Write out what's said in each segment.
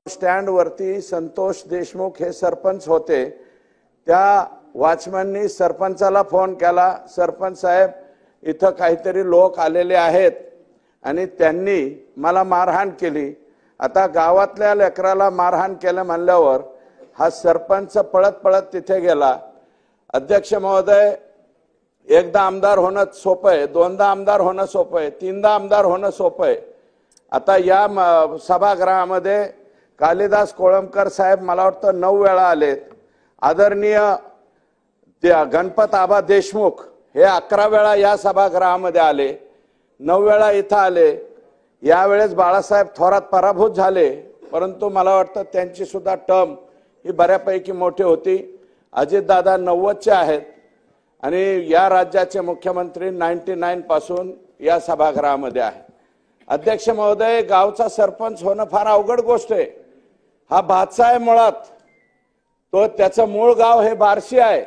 Stand वरती संतोष देशमुख हे सरपंच होते। त्या वॉचमननी सरपंचाला फोन केला, सरपंच साहेब इथं काहीतरी लोक आलेले आहेत आणि त्यांनी मला मारहाण केली। आता गावातल्या लेकराला मारहाण केलं म्हणल्यावर हा सरपंच पळत पळत तिथे गेला। अध्यक्ष महोदय, एकदा आमदार होणं सोपं आहे, दोनदा आमदार होणं सोपं आहे, तीनदा आमदार होणं सोपं आहे। आता या सभागृहामध्ये कालिदास कोळंबकर साहेब मला वाटतं 9 वेळा आलेत। आदरणीय गणपत आबा देशमुख हे 11 वेळा या सभागृहामध्ये आले, 9 वेळा इथं आले। यावेळेस बाळासाहेब थोरात पराभूत झाले, परंतु मला वाटतं त्यांची सुद्धा टर्म ही बऱ्यापैकी मोठी होती। अजितदादा 90चे आहेत आणि या राज्याचे मुख्यमंत्री 99 पासून या सभागृहामध्ये आहे। अध्यक्ष महोदय, गावचा सरपंच होणं फार अवघड गोष्ट आहे। हा भातसा आहे मुळात, तो त्याचं मूळ गाव हे बार्शी आहे,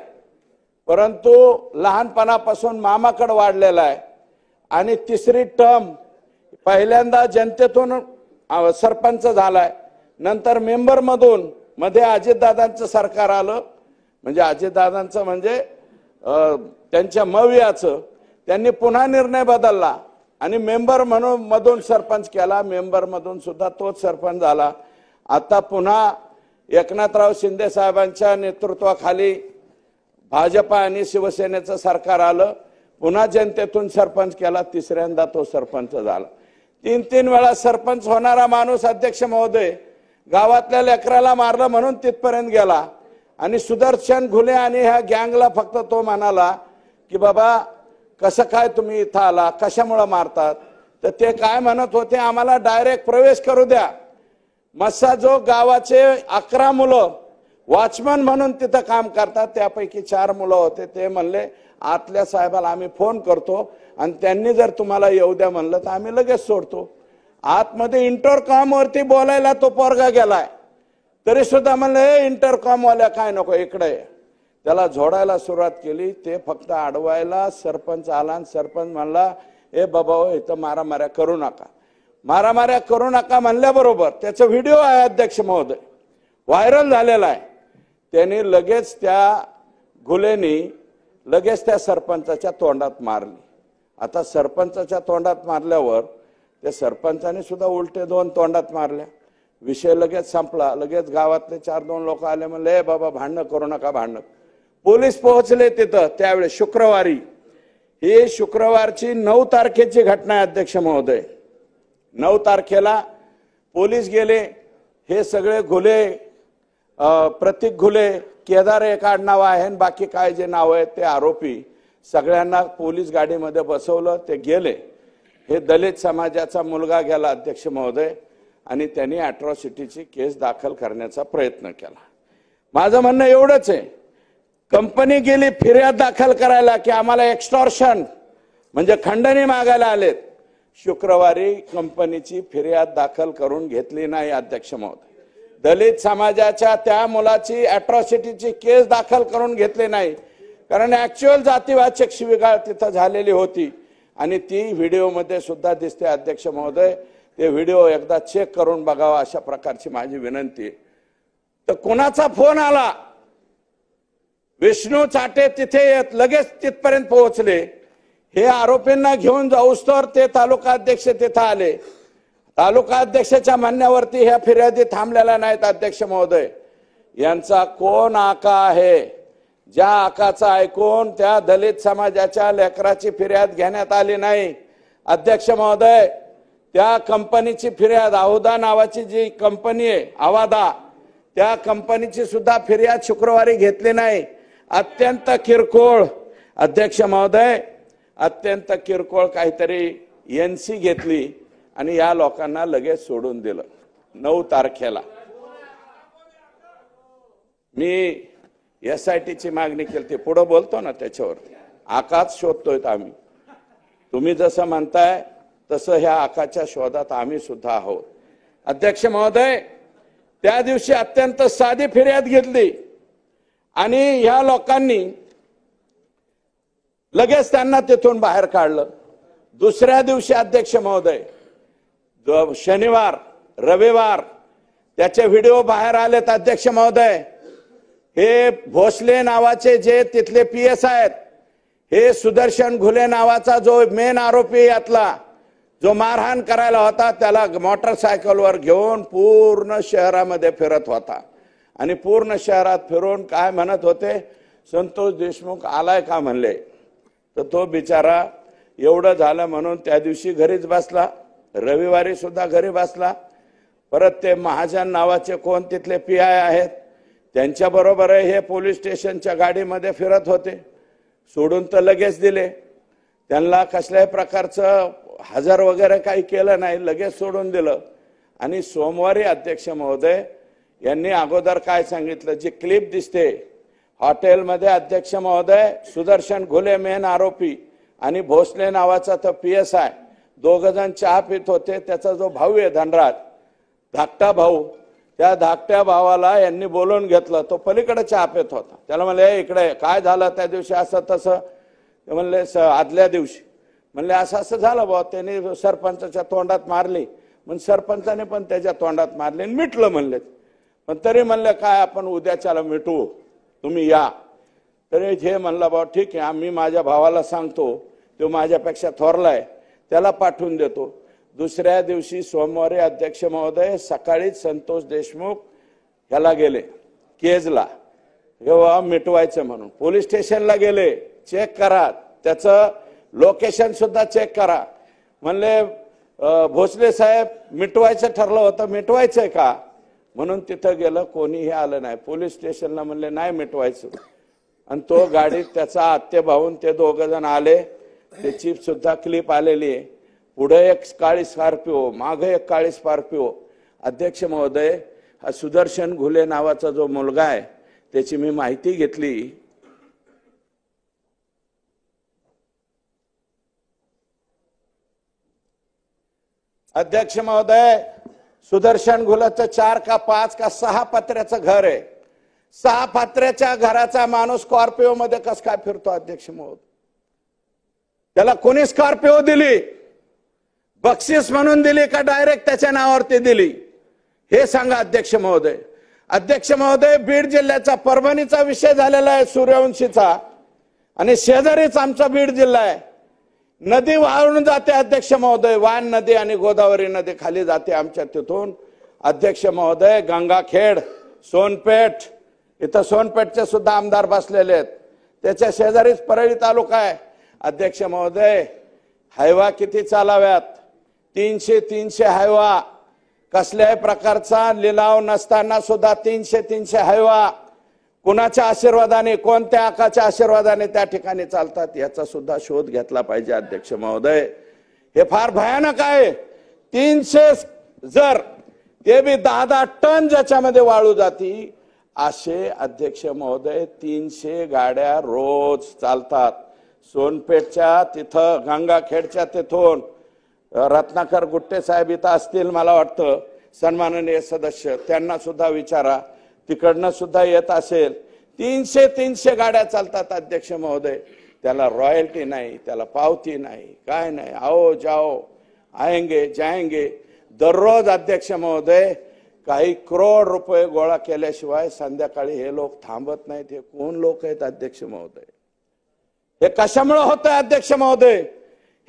परंतु लहानपणापासून मामाकडे वाढलेला आहे आणि तिसरी टर्म पहिल्यांदा जनतेतून सरपंच झालाय, नंतर मेंबर मधून मध्ये अजितदादांचं सरकार आलं, म्हणजे अजितदादांचं म्हणजे त्यांच्या मवियाचं, त्यांनी पुन्हा निर्णय बदलला आणि मेंबर म्हणून मधून सरपंच केला, मेंबर मधून सुद्धा तोच सरपंच झाला। आता पुन्हा एकनाथराव शिंदे साहेबांच्या नेतृत्वाखाली भाजपा आणि शिवसेनेचं सरकार आलं, पुन्हा जनतेतून सरपंच केला, तिसऱ्यांदा तो सरपंच झाला। 3 वेळा सरपंच होणारा माणूस अध्यक्ष महोदय गावातल्या लेकराला मारलं म्हणून तिथपर्यंत गेला आणि सुदर्शन घुले आणि ह्या गँगला फक्त तो म्हणाला की बाबा कसं काय तुम्ही इथं आला, कशामुळे मारतात, तर ते काय म्हणत होते, आम्हाला डायरेक्ट प्रवेश करू द्या। मस्साजोग गावाचे 11 मुलं वॉचमन म्हणून तिथं काम करतात, त्यापैकी 4 मुलं होते, ते म्हणले आतल्या साहेबाला आम्ही फोन करतो आणि त्यांनी जर तुम्हाला येऊ द्या म्हणलं तर आम्ही लगेच सोडतो। आतमध्ये इंटरकॉम वरती बोलायला तो पोरगा गेलाय, तरी सुद्धा म्हणलं इंटरकॉम वाल्या काय नको इकडे, त्याला झोडायला सुरुवात केली। ते फक्त अडवायला सरपंच आला आणि सरपंच म्हणला ए बाबा इथं मारामाऱ्या करू नका, मारामाऱ्या करू नका म्हणल्याबरोबर त्याचा व्हिडिओ आहे अध्यक्ष महोदय, व्हायरल झालेला आहे। त्यांनी लगेच त्या घुलेनी लगेच त्या सरपंचाच्या तोंडात मारली। आता सरपंचाच्या तोंडात मारल्यावर त्या सरपंचाने सुद्धा उलटे 2 तोंडात मारल्या, विषय लगेच संपला। लगेच गावातले 4-2 लोक आले, म्हणले बाबा भांडणं करू नका, भांडणं। पोलीस पोहोचले तिथं त्यावेळेस शुक्रवारी, ही शुक्रवारची 9 तारखेची घटना आहे अध्यक्ष महोदय। 9 तारखेला पोलीस गेले, हे सगळे घुले, प्रतीक घुले, केदार एक आडनाव आहे, बाकी काय जे नाव आहेत ते आरोपी सगळ्यांना पोलीस गाडीमध्ये बसवलं, ते गेले। हे दलित समाजाचा मुलगा गेला अध्यक्ष महोदय आणि त्यांनी अॅट्रॉसिटीची केस दाखल करण्याचा प्रयत्न केला। माझं म्हणणं एवढंच आहे, कंपनी गेली फिर्याद दाखल करायला की आम्हाला एक्स्टॉर्शन म्हणजे खंडणी मागायला आलेत, शुक्रवारी कंपनीची फिर्याद दाखल करून घेतली नाही अध्यक्ष महोदय। दलित समाजाच्या त्या मुलाची अॅट्रॉसिटीची केस दाखल करून घेतली नाही, कारण ऍक्च्युअल जातीवाचक शिवीगाळ तिथं झालेली होती आणि ती व्हिडिओमध्ये सुद्धा दिसते अध्यक्ष महोदय। ते व्हिडिओ एकदा चेक करून बघावा अशा प्रकारची माझी विनंती आहे। तर कोणाचा फोन आला, विष्णू चाटे तिथे लगेच तिथपर्यंत पोहोचले, हे आरोपींना घेऊन जाऊस्तोवर ते तालुका अध्यक्ष तिथे आले। तालुका अध्यक्षाच्या म्हणण्यावरती ह्या फिर्यादी थांबलेल्या नाहीत अध्यक्ष महोदय। यांचा कोण आका आहे, ज्या आकाचा ऐकून त्या दलित समाजाच्या लेकराची फिर्याद घेण्यात आली नाही अध्यक्ष महोदय। त्या कंपनीची फिर्याद, आहुदा नावाची जी कंपनी आहे आवादा, त्या कंपनीची सुद्धा फिर्याद शुक्रवारी घेतली नाही। अत्यंत किरकोळ अध्यक्ष महोदय, अत्यंत किरकोळ काहीतरी एनसी घेतली आणि या लोकांना लगेच सोडून दिलं। 9 तारखेला मी SITची मागणी केली, पुढे बोलतो ना त्याच्यावर, आकाच शोधतोय आम्ही, तुम्ही जसं म्हणताय तसं ह्या आकाच्या शोधात आम्ही सुद्धा आहोत अध्यक्ष महोदय। त्या दिवशी अत्यंत साधी फिर्याद घेतली आणि ह्या लोकांनी लगेच त्यांना तिथून बाहेर काढलं। दुसऱ्या दिवशी अध्यक्ष महोदय, शनिवार रविवार त्याचे व्हिडिओ बाहेर आलेत अध्यक्ष महोदय। हे भोसले नावाचे जे तिथले PS आहेत, हे सुदर्शन घुले नावाचा जो मेन आरोपी यातला जो मारहाण करायला होता, त्याला मोटरसायकलवर घेऊन पूर्ण शहरामध्ये फिरत होता आणि पूर्ण शहरात फिरून काय म्हणत होते, संतोष देशमुख आलाय का म्हणले। तर तो बिचारा एवढं झालं म्हणून त्या दिवशी घरीच बसला, रविवारी सुद्धा घरी बसला। परत ते महाजन नावाचे कोण तिथले PI आहेत, त्यांच्या बरोबर हे पोलीस स्टेशनच्या गाडीमध्ये फिरत होते। सोडून तर लगेच दिले, त्यांना कसल्याही प्रकारचं हजर वगैरे काही केलं नाही, लगेच सोडून दिलं। आणि सोमवारी अध्यक्ष महोदय यांनी अगोदर काय सांगितलं, जी क्लिप दिसते हॉटेलमध्ये अध्यक्ष महोदय सुदर्शन घुले मेन आरोपी आणि भोसले नावाचा तो PSI दोघ जण चहा पित होते। त्याचा जो भाऊ आहे धनराज, धाकटा भाऊ, त्या धाकट्या भावाला यांनी बोलवून घेतलं, तो पलीकडे चहा पित होता। त्याला म्हणले इकडे काय झालं त्या दिवशी असं तसं, ते म्हणले आदल्या दिवशी म्हणले असं असं झालं भाऊ, त्यांनी सरपंचाच्या तोंडात मारली, मग सरपंचाने पण त्याच्या तोंडात मारली आणि मिटलं म्हणले। पण तरी म्हणले काय आपण उद्याच्याला मिटवू, तुम्ही या। तरी हे म्हणलं भाऊ ठीक आहे, आम्ही माझ्या भावाला सांगतो, तो माझ्यापेक्षा थोरलाय, त्याला पाठवून देतो। दुसऱ्या दिवशी सोमवारी अध्यक्ष महोदय सकाळीच संतोष देशमुख ह्याला गेले केजला, जेव्हा मिटवायचं म्हणून पोलीस स्टेशनला गेले, चेक करा त्याचं लोकेशन सुद्धा चेक करा। म्हणले भोसले साहेब मिटवायचं ठरलं होतं, मिटवायचंय का म्हणून तिथं गेलं, कोणीही आलं नाही। पोलीस स्टेशनला म्हणले नाही मिटवायचं, आणि तो गाडीत त्याचा आत्ते भाऊन ते दोघ जण आले, त्याची सुद्धा क्लिप आलेली आहे। पुढे एक काळी स्कॉर्पिओ, मागे एक काळी स्कॉर्पिओ। अध्यक्ष महोदय हा सुदर्शन घुले नावाचा जो मुलगा आहे त्याची मी माहिती घेतली। अध्यक्ष महोदय सुदर्शन घुलेचं 4 का 5 का 6 पत्र्याचं घर आहे। 6 पत्र्याच्या घराचा माणूस स्कॉर्पिओ मध्ये कस काय फिरतो अध्यक्ष महोदय? त्याला कोणी स्कॉर्पिओ दिली, बक्षीस म्हणून दिली का डायरेक्ट त्याच्या नावावरती दिली, हे सांगा अध्यक्ष महोदय। अध्यक्ष महोदय बीड जिल्ह्याचा परभणीचा विषय झालेला आहे सूर्यवंशीचा, आणि शेजारीच आमचा बीड जिल्हा आहे। नदी वाहून जाते अध्यक्ष महोदय, वान नदी आणि गोदावरी नदी खाली जाते आमच्या तिथून। अध्यक्ष महोदय गंगाखेड, सोनपेठ, इथं सोनपेठचे सुद्धा आमदार बसलेले आहेत, त्याच्या शेजारीच परळी तालुका आहे। अध्यक्ष महोदय हायवा किती चालाव्यात, 300 हायवा, कसल्याही प्रकारचा लिलाव नसताना सुद्धा 300 हायवा कुणाच्या आशीर्वादाने, कोणत्या आकाच्या आशीर्वादाने त्या ठिकाणी चालतात याचा सुद्धा शोध घेतला पाहिजे अध्यक्ष महोदय। हे फार भयानक आहे। 300 जर ते बी 10 टन ज्याच्यामध्ये वाळू जाती, असे अध्यक्ष महोदय 300 गाड्या रोज चालतात। सोनपेठच्या तिथं, गंगाखेडच्या तिथून रत्नाकर गुट्टे साहेब इथं असतील मला वाटतं, सन्माननीय सदस्य, त्यांना सुद्धा विचारा, तिकडनं सुद्धा येत असेल। 300 गाड्या चालतात अध्यक्ष महोदय, त्याला रॉयल्टी नाही, त्याला पावती नाही, काय नाही, आओ जाओ आएंगे जाएंगे। दररोज अध्यक्ष महोदय काही करोड रुपये गोळा केल्याशिवाय संध्याकाळी हे लोक थांबत नाहीत। हे कोण लोक आहेत अध्यक्ष महोदय? हे कशामुळे होतं अध्यक्ष महोदय?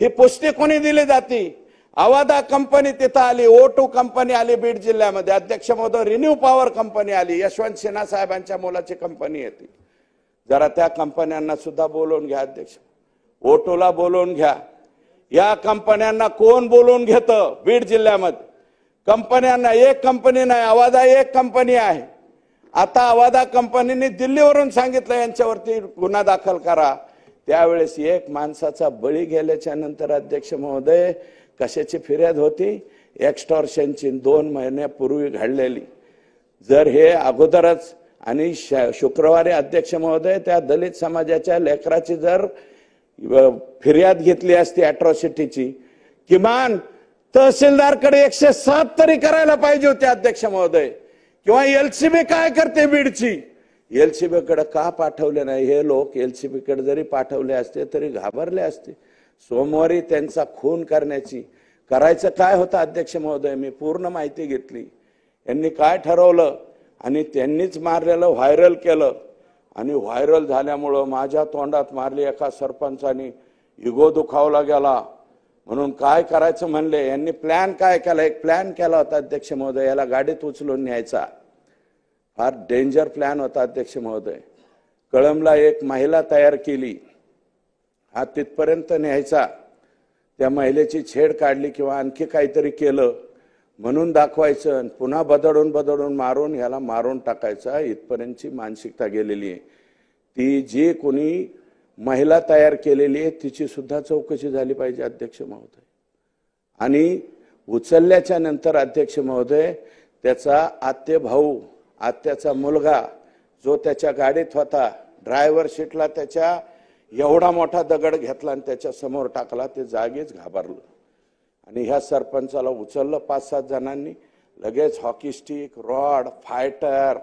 ही पुष्टी कोणी दिली जाती? अवादा कंपनी तिथं आली, O2 कंपनी आली बीड जिल्ह्यामध्ये अध्यक्ष महोदय, रिन्यू पॉवर कंपनी आली, यशवंत सिन्हा साहेबांच्या मुलाची कंपनी येते। जरा त्या कंपन्यांना सुद्धा बोलवून घ्या अध्यक्ष, O2 ला बोलवून घ्या। या कंपन्यांना कोण बोलवून घेतं बीड जिल्ह्यामध्ये? कंपन्यांना एक कंपनी नाही, अवादा एक कंपनी आहे। आता अवादा कंपनीने दिल्लीवरून सांगितलं यांच्यावरती गुन्हा दाखल करा, त्यावेळेस एक माणसाचा बळी गेल्याच्या नंतर अध्यक्ष महोदय कशाची फिर्याद होती? एक्स्टॉर्शनची 2 महिन्यापूर्वी घडलेली। जर हे अगोदरच, आणि शुक्रवारी अध्यक्ष महोदय त्या दलित समाजाच्या लेकराची जर फिर्याद घेतली असती अॅट्रॉसिटीची, किमान तहसीलदारकडे 107 तरी करायला पाहिजे होते अध्यक्ष महोदय। किंवा LCB काय करते बीडची, LCB कडे का पाठवले नाही? हे लोक LCB कडे जरी पाठवले असते तरी घाबरले असते। सोमवारी त्यांचा खून करायचं काय होतं अध्यक्ष महोदय? मी पूर्ण माहिती घेतली। यांनी काय ठरवलं आणि त्यांनीच मारलेलं व्हायरल केलं आणि व्हायरल झाल्यामुळं माझ्या तोंडात मारली एका सरपंचानी, इगो दुखावला गेला. म्हणून काय करायचं म्हणले, यांनी प्लॅन काय केला, एक प्लॅन केला होता अध्यक्ष महोदय, याला गाडीत उचलून न्यायचा. फार डेंजर प्लॅन होता अध्यक्ष महोदय. कळंबला एक महिला तयार केली, हा तिथपर्यंत न्यायचा, त्या महिलेची छेड काढली किंवा आणखी काहीतरी केलं म्हणून दाखवायचं, पुन्हा बदडून मारून याला मारून टाकायचा, इथपर्यंतची मानसिकता गेलेली आहे. ती जी कोणी महिला तयार केलेली आहे तिची सुद्धा चौकशी झाली पाहिजे अध्यक्ष महोदय. आणि उचलल्याच्या नंतर अध्यक्ष महोदय त्याचा आत्ते भाऊ, आत्याचा मुलगा जो त्याच्या गाडीत होता, ड्रायव्हर सीटला त्याच्या एवढा मोठा दगड घेतला आणि त्याच्या समोर टाकला, ते जागीच घाबरलं. आणि ह्या सरपंचाला उचललं 5-7 जणांनी, लगेच हॉकी स्टिक, रॉड, फायटर,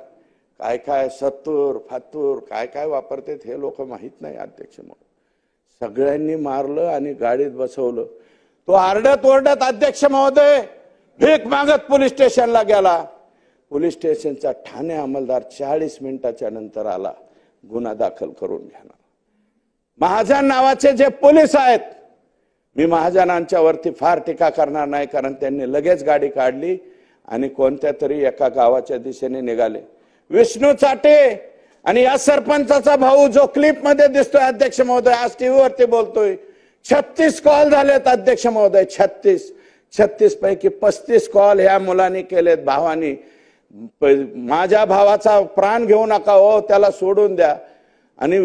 काय काय सत्तूर फातूर काय काय वापरतात हे लोक माहित नाही अध्यक्ष महोदय. सगळ्यांनी मारलं आणि गाडीत बसवलं. तो आरडत ओरडत अध्यक्ष महोदय भीक मागत पोलीस स्टेशनला गेला. पोलीस स्टेशनचा ठाणे अंमलदार 40 मिनिटाच्या नंतर आला गुन्हा दाखल करून घेणार. महाजन नावाचे जे पोलीस आहेत, मी महाजनांच्या वरती फार टीका करणार नाही, कारण त्यांनी लगेच गाडी काढली आणि कोणत्या तरी एका गावाच्या दिशेने निघाले. विष्णू चाटे आणि या सरपंचाचा भाऊ जो क्लिप मध्ये दिसतोय अध्यक्ष महोदय, आज टीव्हीवरती बोलतोय, 36 कॉल झालेत अध्यक्ष महोदय. 36 पैकी 35 कॉल ह्या मुलांनी केलेत, भावानी. माझ्या भावाचा प्राण घेऊ नका हो, त्याला सोडून द्या. आणि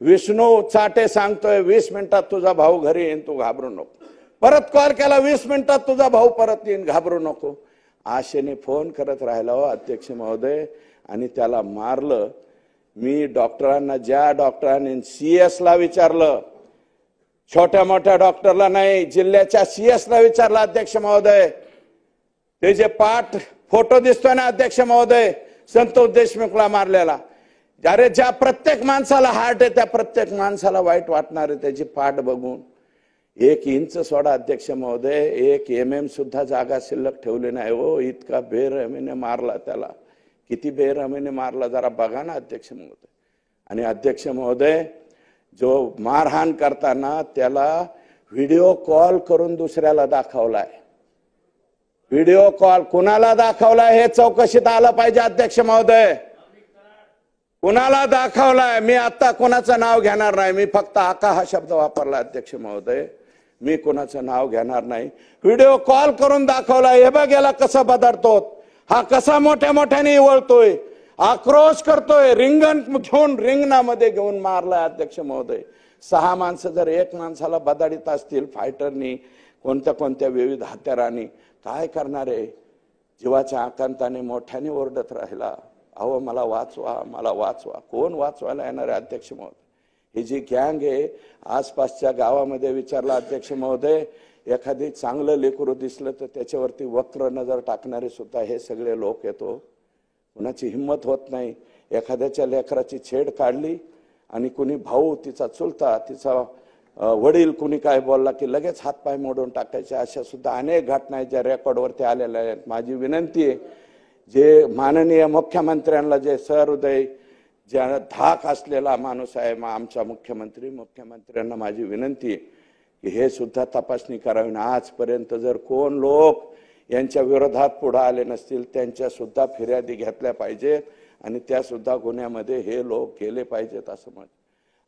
विष्णू चाटे सांगतोय 20 मिनिटात तुझा भाऊ घरी येईन, तू घाबरू नको. परत कॉल केला, 20 मिनिटात तुझा भाऊ परत येईन, घाबरू नको. आशेने फोन करत राहिला हो अध्यक्ष महोदय आणि त्याला मारलं. मी डॉक्टरांना, ज्या डॉक्टरांनी CS ला विचारलं, छोट्या मोठ्या डॉक्टरला नाही, जिल्ह्याच्या CS ला विचारलं अध्यक्ष महोदय. ते जे पाठ फोटो दिसतोय ना अध्यक्ष महोदय, संतोष देशमुखला मारलेला, अरे ज्या प्रत्येक माणसाला हार्ट आहे त्या प्रत्येक माणसाला वाईट वाटणार आहे त्याची पाठ बघून. 1 इंच सोडा अध्यक्ष महोदय, 1 mm सुद्धा जागा शिल्लक ठेवली नाही हो. इतका बेरहमीने मारला त्याला. किती बेरहमीने मारला जरा बघा ना अध्यक्ष महोदय. आणि अध्यक्ष महोदय जो मारहाण करताना त्याला व्हिडिओ कॉल करून दुसऱ्याला दाखवलाय. व्हिडिओ कॉल कुणाला दाखवलाय हे चौकशीत आलं पाहिजे अध्यक्ष महोदय. कुणाला दाखवलाय? मी आता कोणाचं नाव घेणार नाही, मी फक्त आका हा शब्द वापरला अध्यक्ष महोदय. मी कोणाचं नाव घेणार नाही. व्हिडिओ कॉल करून दाखवलाय. हे बघ याला कसं बदलतो, हा कसा मोठ्या मोठ्याने वळतोय, आक्रोश करतोय, रिंगण घेऊन रिंगणामध्ये घेऊन मारलाय अध्यक्ष महोदय. 6 माणसं जर 1 माणसाला बदाडीत असतील फायटरनी, कोणत्या विविध हत्यारांनी, काय करणार आहे? जीवाच्या आकांताने मोठ्याने ओरडत राहिला, अहो मला वाचवा, मला वाचवा. कोण वाचवायला येणार आहे अध्यक्ष महोदय? ही जी गँग आहे, आसपासच्या गावामध्ये विचारला अध्यक्ष महोदय, एखादी चांगलं लेकरू दिसलं तर त्याच्यावरती वक्र नजर टाकणारे सुद्धा हे सगळे लोक येतो. कुणाची हिंमत होत नाही. एखाद्याच्या लेकराची छेड काढली आणि कुणी भाऊ, तिचा चुलता, तिचा वडील कुणी काय बोलला की लगेच हातपाय मोडून टाकायचे. अशा सुद्धा अनेक घटना आहेत ज्या रेकॉर्डवरती आलेल्या आहेत. माझी विनंती आहे, जे माननीय मुख्यमंत्र्यांना, जे सहृदय, ज्या धाक असलेला माणूस आहे आमचा मुख्यमंत्र्यांना माझी विनंती आहे की हे सुद्धा तपासणी करावी. आजपर्यंत जर कोण लोक यांच्या विरोधात पुढे आले नसतील त्यांच्या सुद्धा फिर्यादी घेतल्या पाहिजेत आणि त्या सुद्धा गुन्ह्यामध्ये हे लोक गेले पाहिजेत असं म्हणत.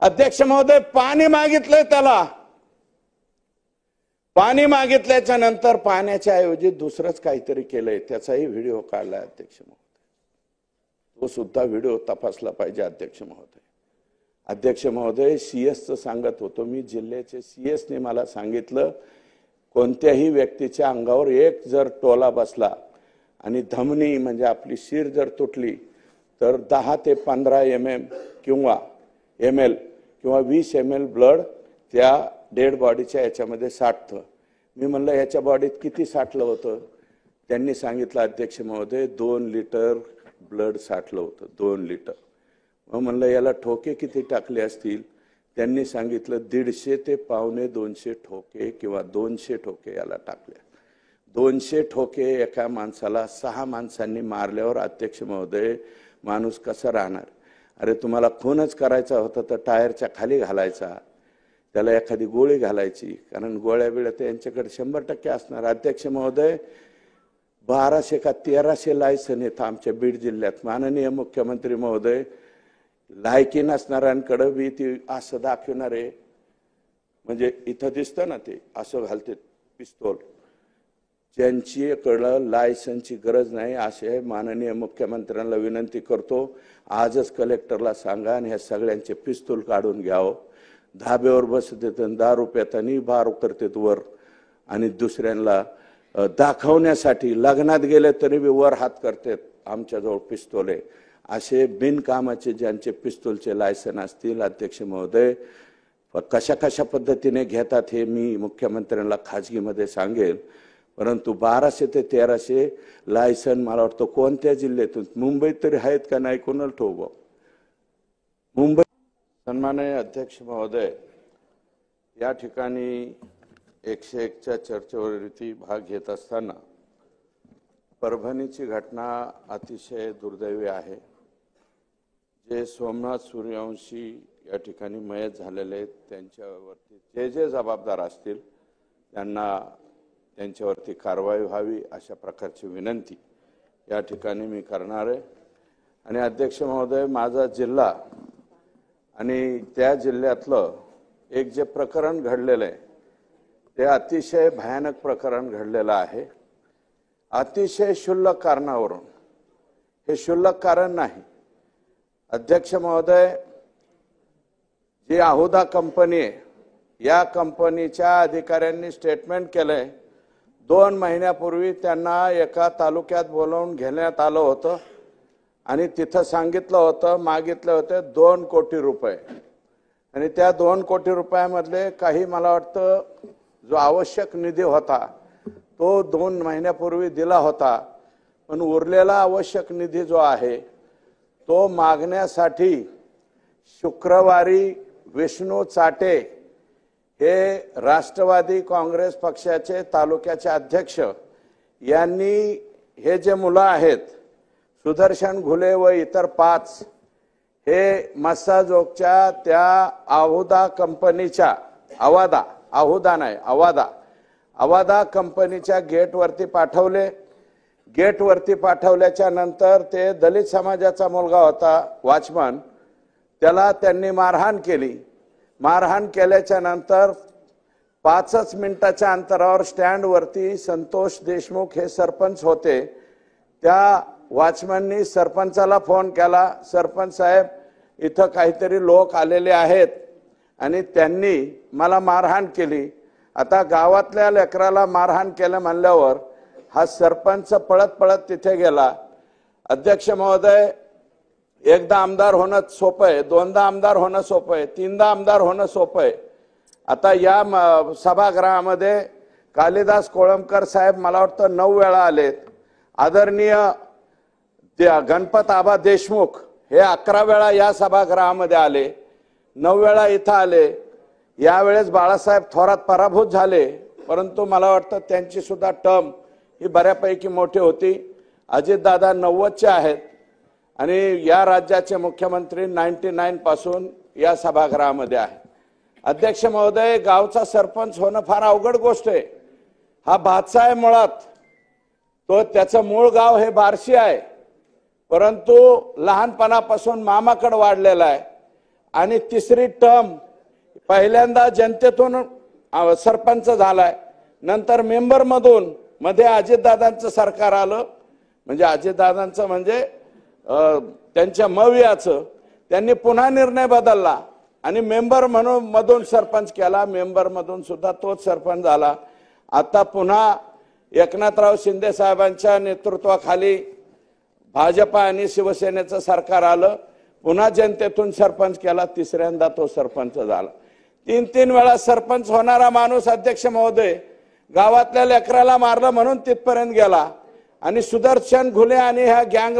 अध्यक्ष महोदय पाणी मागितलंय त्याला, पाणी मागितल्याच्या नंतर पाण्याच्या ऐवजी दुसरंच काहीतरी केलंय, त्याचाही व्हिडिओ काढलाय अध्यक्ष महोदय. तो सुद्धा व्हिडिओ तपासला पाहिजे अध्यक्ष महोदय. अध्यक्ष महोदय CS सांगत होतो मी, जिल्ह्याचे CS ने मला सांगितलं कोणत्याही व्यक्तीच्या अंगावर एक जर टोला बसला आणि धमनी म्हणजे आपली शिर जर तुटली तर 10 ते 15 mm किंवा ml किंवा 20 ml ब्लड त्या डेड बॉडीच्या याच्यामध्ये साठतं. मी म्हणलं याच्या बॉडीत किती साठलं होतं? त्यांनी सांगितलं अध्यक्ष महोदय 2 लिटर ब्लड साठलं होतं, 2 लिटर. मग म्हणलं याला ठोके किती टाकले असतील? त्यांनी सांगितलं 150 ते 125 ठोके किंवा 200 ठोके याला टाकले. 200 ठोके एका माणसाला 6 माणसांनी मारल्यावर अध्यक्ष महोदय माणूस कसा राहणार? अरे तुम्हाला खूनच करायचा होता तर टायरच्या खाली घालायचा, त्याला एखादी गोळी घालायची, कारण गोळ्या बिळ्या तर यांच्याकडे 100% असणार. अध्यक्ष महोदय 1200 का 1300 लायसन आहेत आमच्या बीड जिल्ह्यात. माननीय मुख्यमंत्री महोदय, लायकी नसणाऱ्यांकडे बी ती असं दाखवणार आहे, म्हणजे इथं दिसतं ना ते असं घालते पिस्तूल, ज्यांच्याकडं लायसनची गरज नाही असे माननीय मुख्यमंत्र्यांना विनंती करतो, आजच कलेक्टरला सांगा आणि ह्या सगळ्यांचे पिस्तूल काढून घ्यावं. धाब्यावर बसतात आणि दारू पेतानी बार करतात वर, आणि दुसऱ्यांना दाखवण्यासाठी लग्नात गेले तरी बी वर हात करतात, आमच्याजवळ पिस्तूल आहे. असे बिनकामाचे ज्यांचे पिस्तूलचे लायसन असतील अध्यक्ष महोदय, कशा कशा पद्धतीने घेतात हे मी मुख्यमंत्र्यांना खाजगीमध्ये सांगेल. परंतु 1200 ते 1300 लायसन मला वाटतं कोणत्या जिल्ह्यातून, मुंबईत तरी आहेत का नाही कोणाला ठोक. मुंबई. सन्माननीय अध्यक्ष महोदय, या ठिकाणी 101च्या चर्चेवरती भाग घेत असताना परभणीची घटना अतिशय दुर्दैवी आहे. जे सोमनाथ सूर्यवंशी या ठिकाणी मयत झालेले आहेत त्यांच्यावरती जे जे जबाबदार असतील त्यांच्यावरती कारवाई व्हावी अशा प्रकारची विनंती या ठिकाणी मी करणार आहे. आणि अध्यक्ष महोदय, माझा जिल्हा आणि त्या जिल्ह्यातलं एक जे प्रकरण घडलेलं आहे ते अतिशय भयानक प्रकरण घडलेलं आहे. अतिशय क्षुल्लक कारणावरून, हे क्षुल्लक कारण नाही अध्यक्ष महोदय, जी आहुदा कंपनी आहे या कंपनीच्या अधिकाऱ्यांनी स्टेटमेंट केलंय 2 महिन्यापूर्वी त्यांना एका तालुक्यात बोलावून घेण्यात आलं होतं आणि तिथं सांगितलं होतं, मागितले होते 2 कोटी रुपये, आणि त्या 2 कोटी रुपयामधले काही मला वाटतं जो आवश्यक निधी होता तो 2 महिन्यापूर्वी दिला होता, पण उरलेला आवश्यक निधी जो आहे तो मागण्यासाठी शुक्रवारी विष्णू चाटे हे राष्ट्रवादी काँग्रेस पक्षाचे तालुक्याचे अध्यक्ष यांनी हे जे मुलं आहेत सुदर्शन घुले व इतर 5 हे मस्साजोगच्या त्या आहुदा कंपनीच्या आवादा कंपनीच्या गेटवरती पाठवले. गेटवरती पाठवल्याच्या नंतर ते दलित समाजाचा मुलगा होता वॉचमन, त्याला त्यांनी मारहाण केली. मारहाण केल्याच्या नंतर 5च मिनिटाच्या अंतरावर स्टँडवरती संतोष देशमुख हे सरपंच होते, त्या वॉचमननी सरपंचाला फोन केला, सरपंच साहेब इथं काहीतरी लोक आलेले आहेत आणि त्यांनी मला मारहाण केली. आता गावातल्या लेकराला मारहाण केलं म्हणल्यावर हा सरपंच पळत पळत तिथे गेला. अध्यक्ष महोदय, एकदा आमदार होणं सोपं आहे, 2दा आमदार होणं सोपं आहे, 3दा आमदार होणं सोपं आहे. आता या सभागृहामध्ये कालिदास कोळंबकर साहेब मला वाटतं 9 वेळा आलेत. आदरणीय गणपत आबा देशमुख हे 11 वेळा या सभागृहामध्ये आले, 9 वेळा इथं आले. यावेळेस बाळासाहेब थोरात पराभूत झाले, परंतु मला वाटतं त्यांची सुद्धा टर्म ही बऱ्यापैकी मोठी होती. अजितदादा 90चे आहेत आणि या राज्याचे मुख्यमंत्री 99 पासून या सभागृहामध्ये आहे. अध्यक्ष महोदय, गावचा सरपंच होणं फार अवघड गोष्ट आहे. हा भातसा आहे मुळात, तो त्याचं मूळ गाव हे बार्शी आहे, परंतु लहानपणापासून मामाकडे वाढलेला आहे. आणि 3री टर्म पहिल्यांदा जनतेतून सरपंच झालाय, नंतर मेंबर मधून, मध्ये अजितदादांचं सरकार आलं, म्हणजे अजितदादांचं म्हणजे त्यांच्या मवियाचं, त्यांनी पुन्हा निर्णय बदलला आणि मेंबर म्हणून मधून सरपंच केला. मेंबर मधून सुद्धा तोच सरपंच झाला. आता पुन्हा एकनाथराव शिंदे साहेबांच्या नेतृत्वाखाली भाजपा आणि शिवसेनेचं सरकार आलं, पुन्हा जनतेतून सरपंच केला, 3ऱ्यांदा तो सरपंच झाला. 3 वेळा सरपंच होणारा माणूस अध्यक्ष महोदय गावातल्या लेकराला मारलं म्हणून तिथपर्यंत गेला. आणि सुदर्शन घुले आणि ह्या गँग